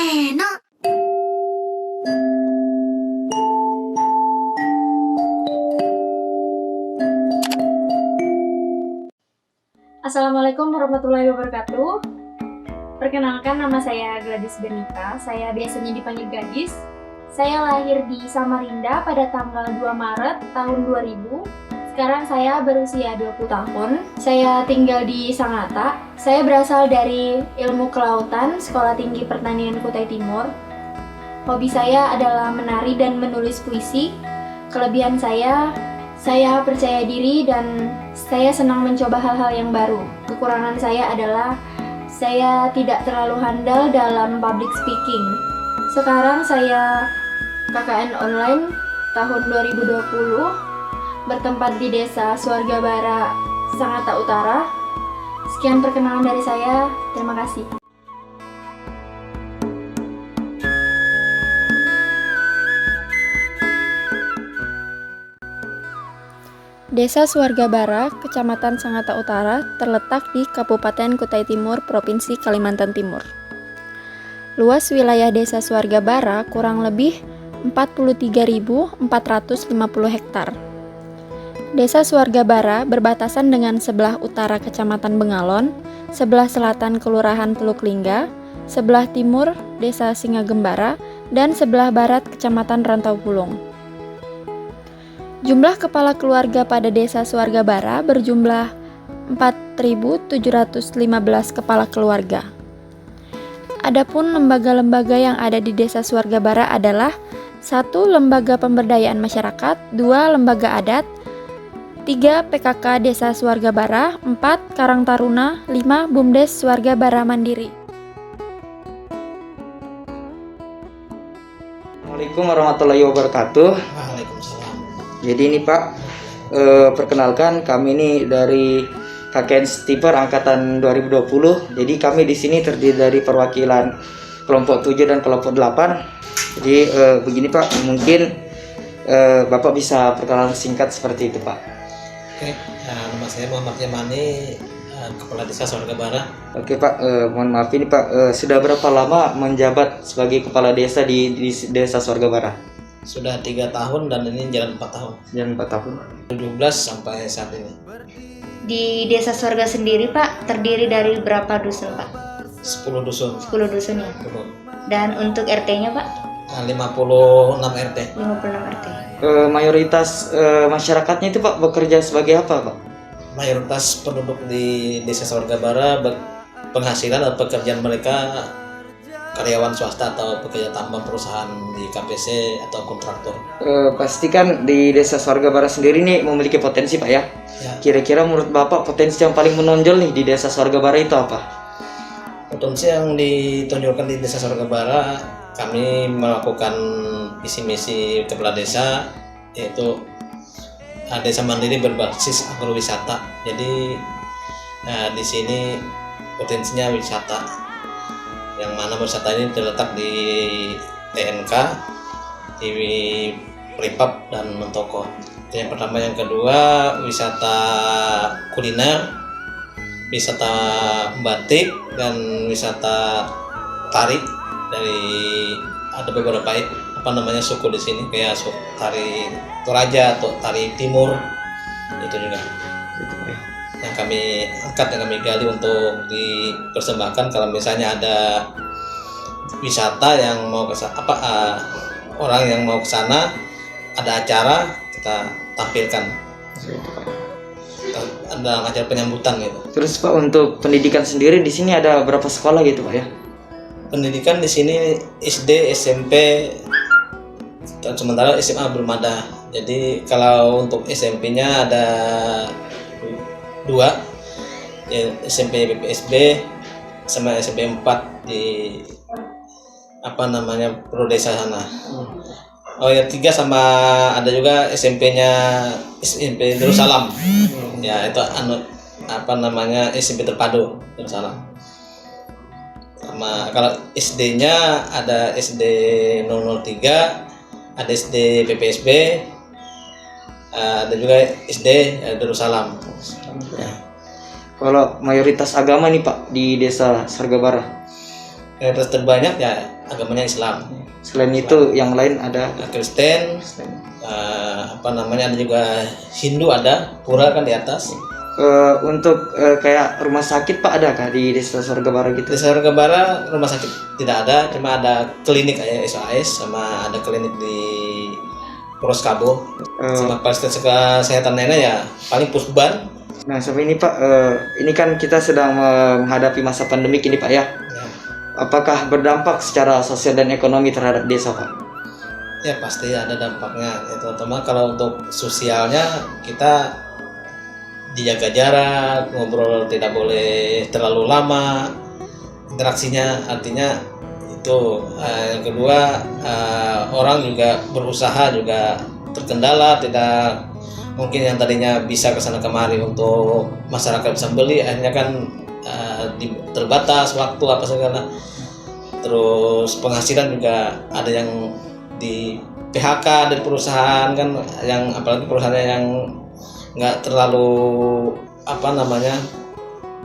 の。Assalamualaikum warahmatullahi wabarakatuh. Perkenalkan, nama saya Gladys Bernita. Saya biasanya dipanggil Gadis. Saya lahir di Samarinda pada tanggal 2 Maret tahun 2000. Sekarang saya berusia 20 tahun. Saya tinggal di Sangatta. Saya berasal dari Ilmu Kelautan, Sekolah Tinggi Pertanian Kutai Timur. Hobi saya adalah menari dan menulis puisi. Kelebihan saya percaya diri dan saya senang mencoba hal-hal yang baru. Kekurangan saya adalah saya tidak terlalu handal dalam public speaking. Sekarang saya KKN online tahun 2020, bertempat di Desa Swargabara, Sangatta Utara. Sekian perkenalan dari saya. Terima kasih. Desa Swargabara, Kecamatan Sangatta Utara, terletak di Kabupaten Kutai Timur, Provinsi Kalimantan Timur. Luas wilayah Desa Swargabara kurang lebih 43.450 hektar. Desa Swargabara berbatasan dengan sebelah utara Kecamatan Bengalon, sebelah selatan Kelurahan Teluk Lingga, sebelah timur Desa Singagembara, dan sebelah barat Kecamatan Rantau Pulung. Jumlah kepala keluarga pada Desa Swargabara berjumlah 4.715 kepala keluarga. Adapun lembaga-lembaga yang ada di Desa Swargabara adalah 1. Lembaga Pemberdayaan Masyarakat, 2. Lembaga Adat, 3. PKK Desa Swargabara, 4. Karang Taruna, 5. Bumdes Swargabara Mandiri. Assalamualaikum warahmatullahi wabarakatuh. Waalaikumsalam. Jadi ini Pak, perkenalkan kami ini dari KKN Stiper angkatan 2020. Jadi kami di sini terdiri dari perwakilan kelompok 7 dan kelompok 8. Jadi begini Pak, mungkin Bapak bisa perkenalan singkat seperti itu Pak. Oke, nama saya Muhammad Yamani, Kepala Desa Swargabara. Oke Pak, mohon maaf ini Pak, sudah berapa lama menjabat sebagai kepala desa di Desa Swargabara? Sudah 3 tahun dan ini jalan 4 tahun. Jalan 4 tahun. 12 sampai saat ini. Di Desa Swarga sendiri Pak, terdiri dari berapa dusun Pak? 10 dusun. 10 dusun ya. Dan untuk RT-nya Pak? 56 RT. 56 RT. Mayoritas masyarakatnya itu Pak bekerja sebagai apa Pak? Mayoritas penduduk di Desa Swargabara penghasilan atau pekerjaan mereka karyawan swasta atau pekerja tambang perusahaan di KPC atau kontraktor. Pastikan di Desa Swargabara sendiri nih memiliki potensi Pak ya. Ya. Kira-kira menurut Bapak potensi yang paling menonjol nih di Desa Swargabara itu apa? Potensi yang ditonjolkan di Desa Swargabara, kami melakukan misi-misi kepala desa, yaitu desa mandiri berbasis agrowisata. Jadi di sini potensinya wisata, yang mana wisata ini terletak di TNK, di Pripap dan Mentoko. Itu yang pertama. Yang kedua, wisata kuliner, wisata batik, dan wisata tari. Dari ada beberapa suku di sini, kayak tari Toraja atau tari Timur, itu juga yang kami angkat, yang kami gali untuk dipersembahkan kalau misalnya ada wisata yang mau ke orang yang mau ke sana, ada acara, kita tampilkan dalam acara penyambutan gitu. Terus Pak, untuk pendidikan sendiri di sini ada berapa sekolah gitu Pak ya? Pendidikan di sini SD, SMP, dan sementara SMA belum ada. Jadi kalau untuk SMP-nya ada 2, ya, SMP BPSB sama SMP 4 di Prodesa sana. Oh ya, 3 sama ada juga SMP-nya SMP Darussalam. Ya itu SMP terpadu Darussalam. Sama kalau SD-nya ada SD 003, ada SD PPSB, ada juga SD Darussalam. Ya. Kalau mayoritas agama nih Pak di Desa Swargabara? mayoritas terbanyak ya agamanya Islam. Selain itu yang lain ada Kristen, ada juga Hindu, ada pura kan di atas. untuk kayak rumah sakit Pak, ada kah di Desa Sorga Bara gitu? Di Sorga Bara rumah sakit tidak ada, cuma ada klinik kayak SOS, sama ada klinik di Purwoskabo. Sama fasilitas kesehatan lainnya ya paling Pusban. Nah sampai ini Pak, ini kan kita sedang menghadapi masa pandemik ini Pak ya. Ya. Apakah berdampak secara sosial dan ekonomi terhadap desa Pak? Ya pasti ada dampaknya. Ya, terutama kalau untuk sosialnya kita dijaga jarak, ngobrol tidak boleh terlalu lama, interaksinya artinya itu. Yang kedua, orang juga berusaha juga terkendala, tidak mungkin yang tadinya bisa kesana kemari untuk masyarakat bisa beli, akhirnya kan terbatas waktu apa segala. Terus penghasilan juga ada yang di PHK dari perusahaan kan, yang apalagi perusahaannya yang nggak terlalu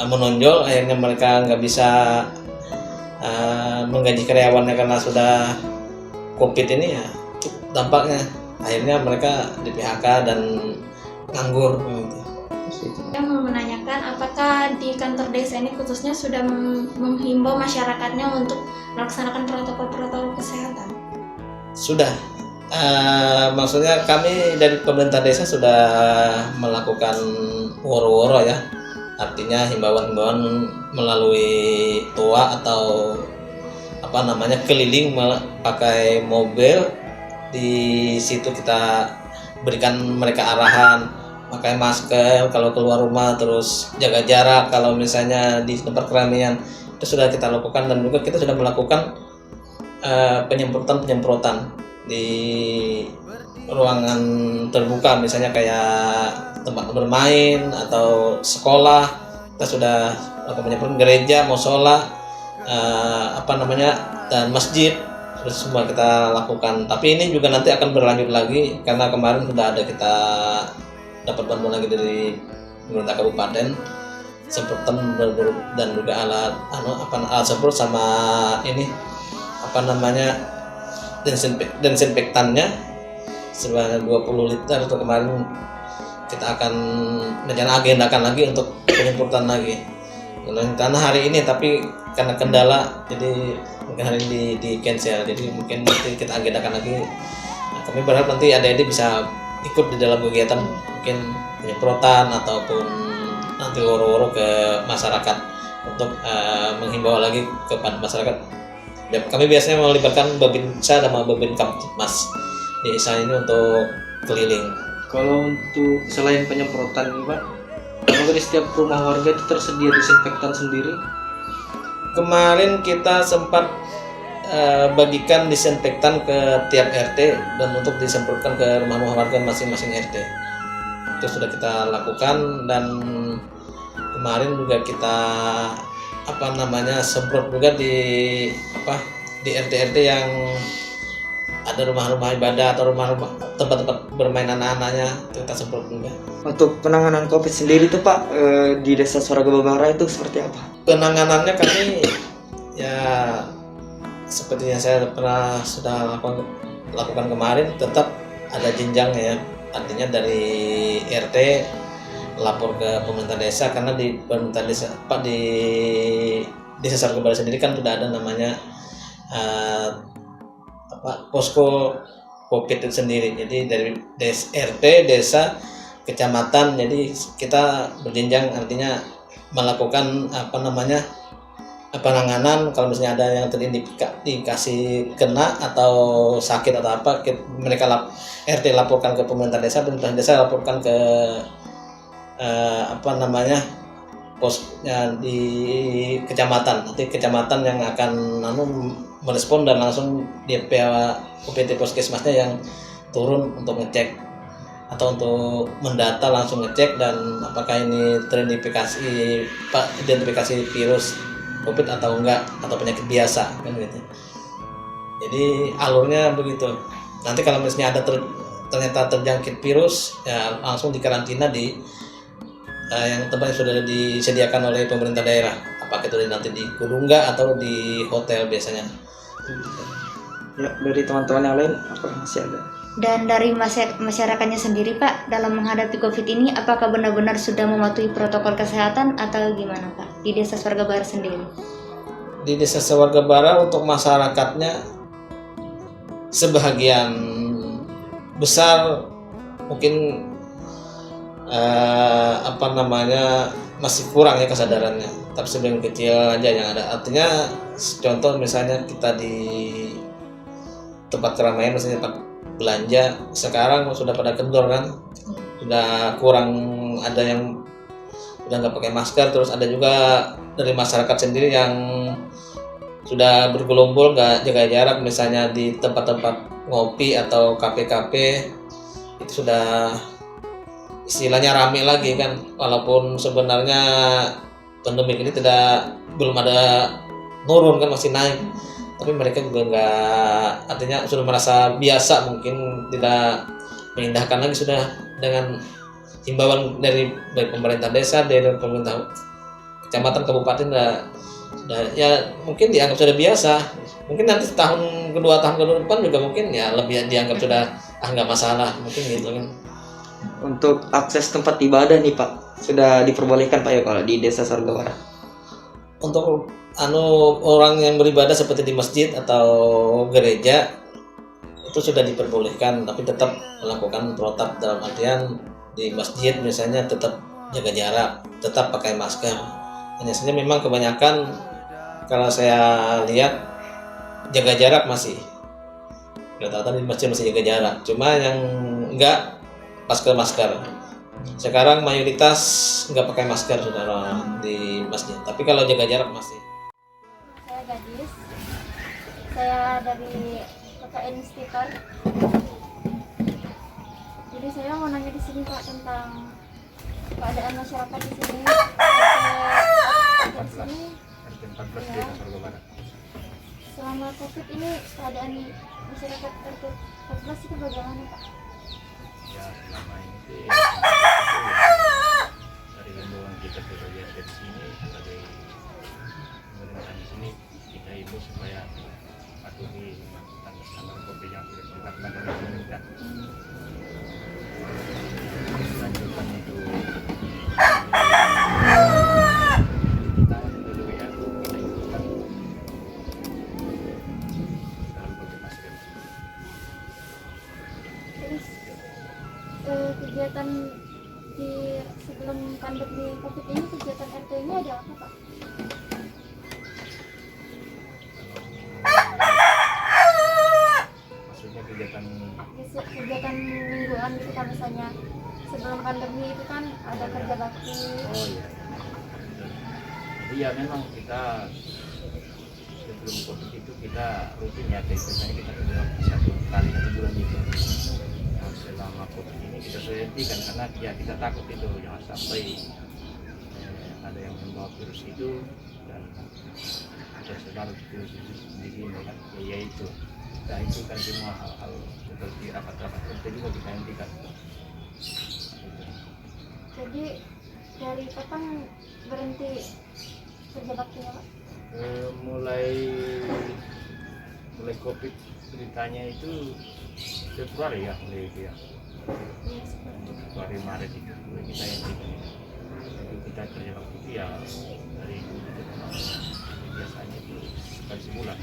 menonjol, akhirnya mereka nggak bisa menggaji karyawannya karena sudah COVID ini ya, dampaknya akhirnya mereka di PHK dan nganggur gitu. Saya mau menanyakan apakah di kantor desa ini khususnya sudah menghimbau masyarakatnya untuk melaksanakan protokol-protokol kesehatan? Sudah. Maksudnya kami dari pemerintah desa sudah melakukan woro-woro ya, artinya himbauan-himbauan melalui toa atau keliling pakai mobil. Di situ kita berikan mereka arahan, pakai masker kalau keluar rumah, terus jaga jarak kalau misalnya di tempat keramaian. Itu sudah kita lakukan, dan juga kita sudah melakukan penyemprotan di ruangan terbuka, misalnya kayak tempat bermain atau sekolah. Kita sudah lakukan penyemprotan gereja, musola, dan masjid, terus semua kita lakukan. Tapi ini juga nanti akan berlanjut lagi, karena kemarin sudah ada kita dapat bantuan lagi dari pemerintah kabupaten, semprotan dan juga alat semprot sama ini desinfektannya sebanyak 20 liter. Itu kemarin kita akan agendakan lagi untuk penyemprotan lagi karena hari ini, tapi karena kendala jadi mungkin hari ini di cancel, jadi mungkin nanti kita agendakan lagi. Kami berharap nanti adik-adik bisa ikut di dalam kegiatan mungkin penyemprotan ataupun nanti woro-woro ke masyarakat untuk menghimbau lagi kepada masyarakat. Kami biasanya melibatkan Babinsa sama Babin Kamtipmas di desa ini untuk keliling. Kalau untuk selain penyemprotan nih Pak, apakah di setiap rumah warga itu tersedia disinfektan sendiri? Kemarin kita sempat bagikan disinfektan ke tiap RT dan untuk disemprotkan ke rumah-rumah warga masing-masing RT. Itu sudah kita lakukan, dan kemarin juga kita semprot juga di RT-RT yang ada rumah-rumah ibadah atau rumah-rumah tempat-tempat bermain anak-anaknya, kita semprot juga. Untuk penanganan COVID sendiri tuh Pak, di Desa Sorga Bara itu seperti apa? Penanganannya kami ya seperti yang saya sudah lakukan kemarin, tetap ada jenjangnya ya. Artinya dari RT lapor ke pemerintah desa, karena di pemerintah desa di Desa Sorga Bara sendiri kan sudah ada namanya posko COVID itu sendiri. Jadi dari RT, desa, kecamatan, jadi kita berjenjang, artinya melakukan penanganan. Kalau misalnya ada yang terindikasi kena atau sakit atau apa, mereka RT laporkan ke pemerintah desa laporkan ke posnya di kecamatan. Nanti kecamatan yang akan merespon dan langsung di UPT Puskesmasnya yang turun untuk ngecek atau untuk mendata, langsung ngecek dan apakah ini identifikasi virus COVID atau enggak, atau penyakit biasa kan gitu. Jadi alurnya begitu. Nanti kalau misalnya ada ternyata terjangkit virus, ya langsung dikarantina di yang tempatnya sudah disediakan oleh pemerintah daerah, apakah itu nanti di Kulungga atau di hotel biasanya. Ya, dari teman-teman yang lain apakah masih ada? Dan dari masyarakatnya sendiri Pak, dalam menghadapi COVID ini, apakah benar-benar sudah mematuhi protokol kesehatan atau gimana Pak di Desa Swarga Barat sendiri? Di Desa Swarga Barat untuk masyarakatnya sebahagian besar mungkin masih kurang ya kesadarannya, tapi sebagian kecil aja yang ada. Artinya contoh misalnya kita di tempat keramaian, misalnya tempat belanja, sekarang sudah pada kendor kan, sudah kurang, ada yang udah nggak pakai masker, terus ada juga dari masyarakat sendiri yang sudah bergelombol nggak jaga jarak, misalnya di tempat-tempat ngopi atau kafe-kafe itu sudah istilahnya rame lagi kan, walaupun sebenarnya pandemi ini belum ada nurun kan, masih naik, tapi mereka juga nggak, artinya sudah merasa biasa, mungkin tidak mengindahkan lagi, sudah dengan himbauan dari baik pemerintah desa, dari pemerintah kecamatan, kabupaten, sudah ya mungkin dianggap sudah biasa. Mungkin nanti tahun kedua depan juga mungkin ya lebih dianggap sudah nggak masalah, mungkin gitu kan. Untuk akses tempat ibadah nih Pak, sudah diperbolehkan Pak ya kalau di Desa Swarga Barat? Untuk orang yang beribadah seperti di masjid atau gereja itu sudah diperbolehkan, tapi tetap melakukan protap, dalam artian di masjid misalnya tetap jaga jarak, tetap pakai masker. Hanya saja memang kebanyakan kalau saya lihat jaga jarak masih, rata-rata di masjid masih jaga jarak, cuma yang enggak masker. Sekarang mayoritas nggak pakai masker saudara di masjid, tapi kalau jaga jarak masih. Saya Gadis, saya dari KKN Stiker. Jadi saya mau nanya di sini Pak tentang keadaan masyarakat di sini. Di sini, ya, selama COVID ini keadaan masyarakat RT14 itu bagaimana Pak? Ya selama ini sih dari himbauan kita sebagai RT di sini, sebagai pemerintah di sini, kita himbau supaya patuhi standar COVID yang sudah ditetapkan oleh pemerintah. Lanjutan itu kita dulu ya, kita himbaukan dalam pakai masker. Terus kegiatan di sebelum pandemi COVID ini, kegiatan RT ini ada apa Pak? Maksudnya kegiatan Kegiatan mingguan gitu kan, misalnya sebelum pandemi itu kan ada kerja bakti. oh iya. Jadi ya memang kita sebelum COVID itu kita rutin ya, biasanya kita kerja satu bulan itu. Nah, selama COVID ini kita sudah hentikan karena ya kita takut itu jangan sampai ada yang membawa virus itu dan tersebar virus itu di sini kan, ya itu. Nah itu kan semua hal-hal seperti rapat-rapat kita juga kita hentikan. Jadi dari kapan berhenti kerja baktinya Pak? Mulai COVID ceritanya itu Februari ya, mulai itu ya. Februari Maret itu mulai kita hentikan. Jadi kita kerja waktu itu ya dari dulu itu memang biasanya itu sekali sebulan.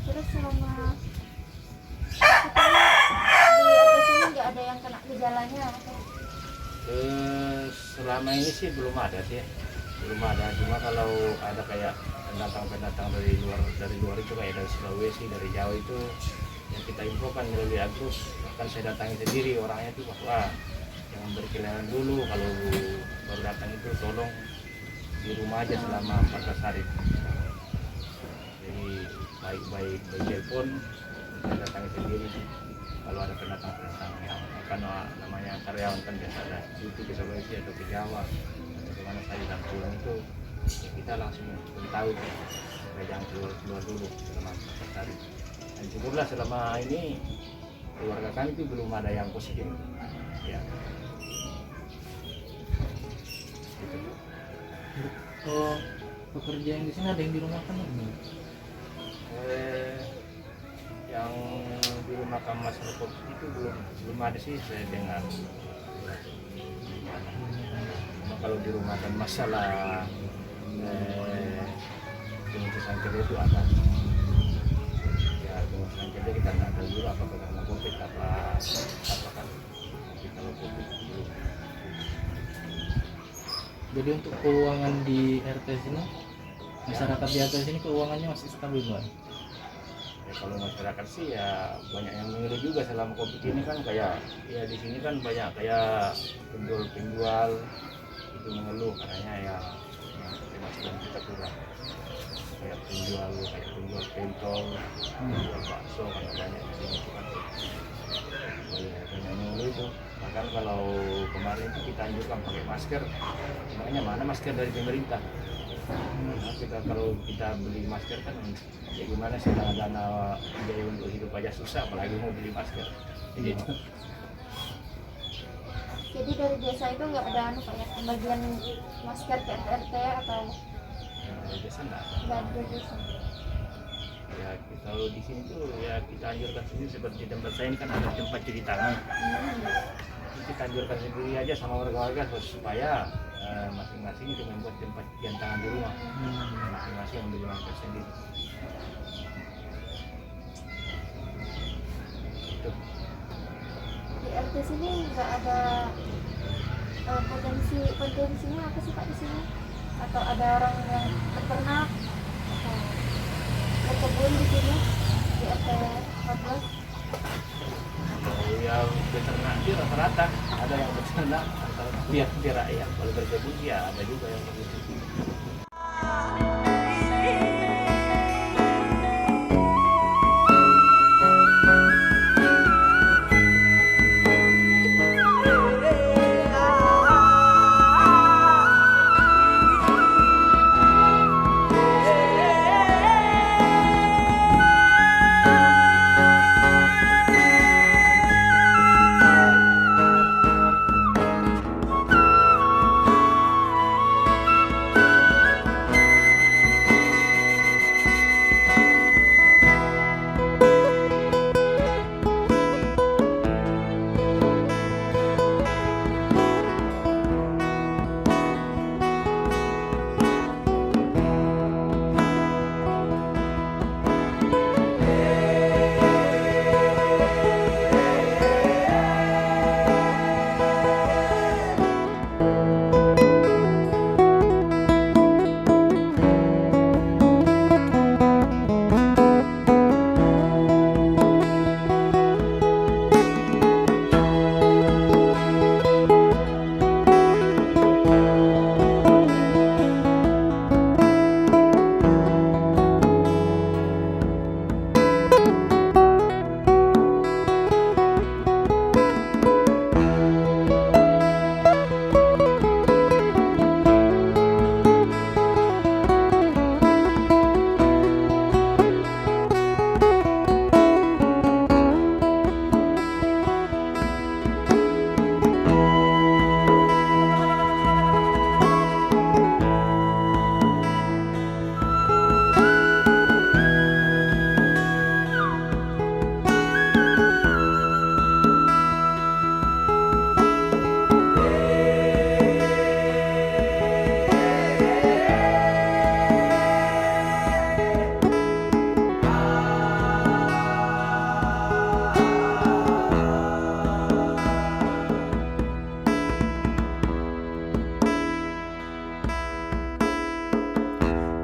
Terus selama di atas ini nggak ada yang kena gejalanya atau? Selama ini sih belum ada sih ya. Belum ada, cuma kalau ada kayak pendatang dari luar itu kayak dari Sulawesi, dari Jawa itu yang kita infokan melalui Agus, bahkan saya datangi sendiri orangnya itu bahwa jangan berkeliaran dulu, kalau baru datang itu tolong di rumah aja selama 14 hari. Jadi baik telepon saya datangi sendiri. Kalau ada pendatang yang namanya karyawan kan biasa ada itu ke Sulawesi atau ke Jawa atau kemana saja dan pulang itu ya kita langsung tahu supaya jangan keluar dulu selama 14 hari. Dan syukurlah selama ini keluarga kami itu belum ada yang positif ya. Oh, pekerja yang di sini ada yang dirumahkan? Yang dirumahkan masalah COVID itu belum ada sih saya dengar. Cuma kalau dirumahkan masalah pengurusan kerja itu ada. Ya pengurusan kerja kita nggak tahu dulu apakah karena COVID apa kan. Tapi kalau COVID itu. Jadi untuk keuangan di RT sini, masyarakat di RT sini keuangannya masih stabil, Bang? Ya kalau masyarakat sih ya banyak yang mengeluh juga selama COVID ini kan, kayak ya di sini kan banyak kayak penjual itu mengeluh katanya ya penghasilan kita kurang, kayak penjual pentol, penjual bakso karena banyak di sini kan. Oh ya banyak yang mengeluh itu. Bahkan kalau kemarin itu kita anjurkan pakai masker, makanya mana masker dari pemerintah. Nah, kalau kita beli masker kan ya gimana sih, dana biaya untuk hidup aja susah apalagi mau beli masker gitu. Jadi dari desa itu nggak ada pembagian masker ke RT atau Biasa enggak. ada desa? Ya kalau di sini tuh ya kita anjurkan sendiri, seperti tempat saya ini kan ada tempat cuci tangan. Kita anjurkan sendiri aja sama warga-warga supaya masing-masing itu membuat tempat cucian tangan di rumah, masing-masing yang beli masker sendiri. Itu. Di RT sini nggak ada potensinya apa sih Pak di sini? Atau ada orang yang peternak atau berkebun di sini di RT 14? Kalau yang beternak sih rata-rata ada yang beternak, biar rakyat. Kalau berkebun ya ada juga yang berkebun.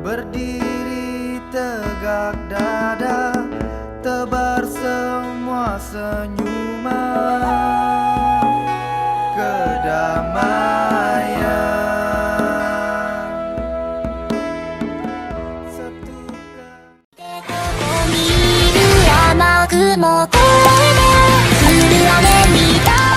Berdiri tegak dada, tebar semua senyuman kedamaian. Satukan 見る山雲越えて降る雨みたい